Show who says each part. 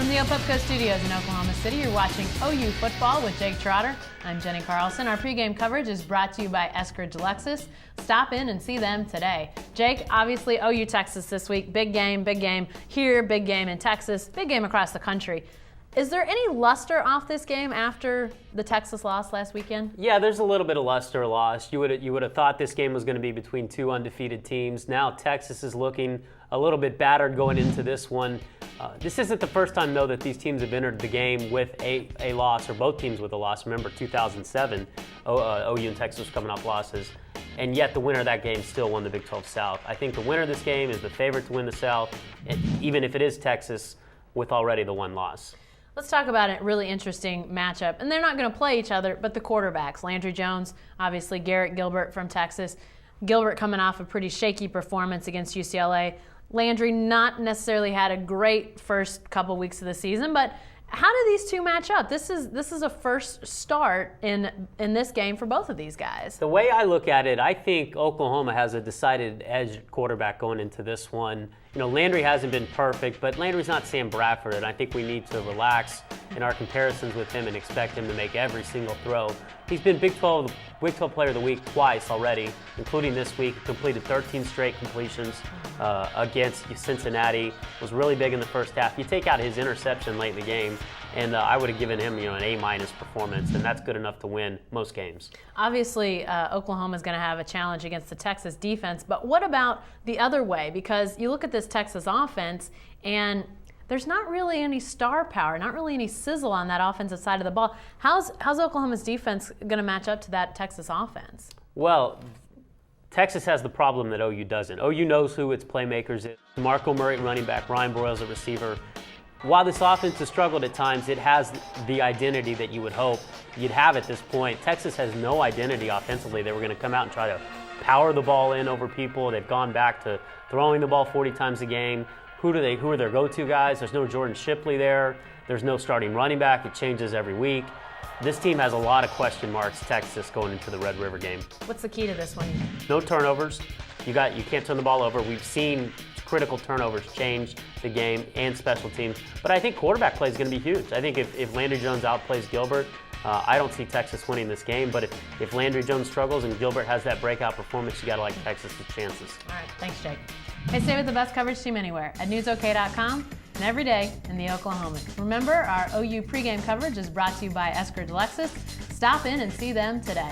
Speaker 1: From the Opupco Studios in Oklahoma City, you're watching OU Football with Jake Trotter. I'm Jenny Carlson. Our pregame coverage is brought to you by Eskridge Lexus. Stop in and see them today. Jake, obviously OU Texas this week. Big game here, big game in Texas, big game across the country. Is there any luster off this game after the Texas loss last weekend?
Speaker 2: Yeah, there's a little bit of luster lost. You would have thought this game was going to be between two undefeated teams. Now Texas is looking a little bit battered going into this one. This isn't the first time, though, that these teams have entered the game with a loss, or both teams with a loss. Remember, 2007, OU and Texas was coming off losses, and yet the winner of that game still won the Big 12 South. I think the winner of this game is the favorite to win the South, even if it is Texas with already the one loss.
Speaker 1: Let's talk about a really interesting matchup. And they're not going to play each other, but the quarterbacks. Landry Jones, obviously GARRETT, GILBERT from Texas. GILBERT coming off a pretty shaky performance against UCLA. Landry not necessarily had a great first couple weeks of the season, but how do these two match up? This is a first start in this game for both of these guys.
Speaker 2: The way I look at it, I think Oklahoma has a decided edge quarterback going into this one. You know, Landry hasn't been perfect, but Landry's not Sam Bradford, and I think we need to relax in our comparisons with him and expect him to make every single throw. He's been Big 12 Player of the Week twice already, including this week. He completed 13 straight completions against Cincinnati. Was really big in the first half. You take out his interception late in the game, and I would have given him, an A- performance, and that's good enough to win most games.
Speaker 1: Obviously, Oklahoma's going to have a challenge against the Texas defense, but what about the other way? Because you look at this Texas offense, and there's not really any star power, not really any sizzle on that offensive side of the ball. How's Oklahoma's defense going to match up to that Texas offense?
Speaker 2: Well, Texas has the problem that OU doesn't. OU knows who its playmakers is. DeMarco Murray, running back, Ryan Broyles, a receiver. While this offense has struggled at times, it has the identity that you would hope you'd have at this point. Texas has no identity offensively. They were going to come out and try to power the ball in over people. They've gone back to throwing the ball 40 times a game. Who are their go-to guys? There's no Jordan Shipley there. There's no starting running back. It changes every week. This team has a lot of question marks, Texas, going into the Red River game.
Speaker 1: What's the key to this one?
Speaker 2: No turnovers. You can't turn the ball over. We've seen critical turnovers change the game and special teams. But I think quarterback play is going to be huge. I think if Landry Jones outplays GILBERT, I don't see Texas winning this game. But if Landry Jones struggles and GILBERT has that breakout performance, you got to like Texas's chances.
Speaker 1: All right, thanks, Jake. Hey, stay with the best coverage team anywhere at newsok.com and every day in the Oklahoman. Remember, our OU pregame coverage is brought to you by Eskridge Lexus. Stop in and see them today.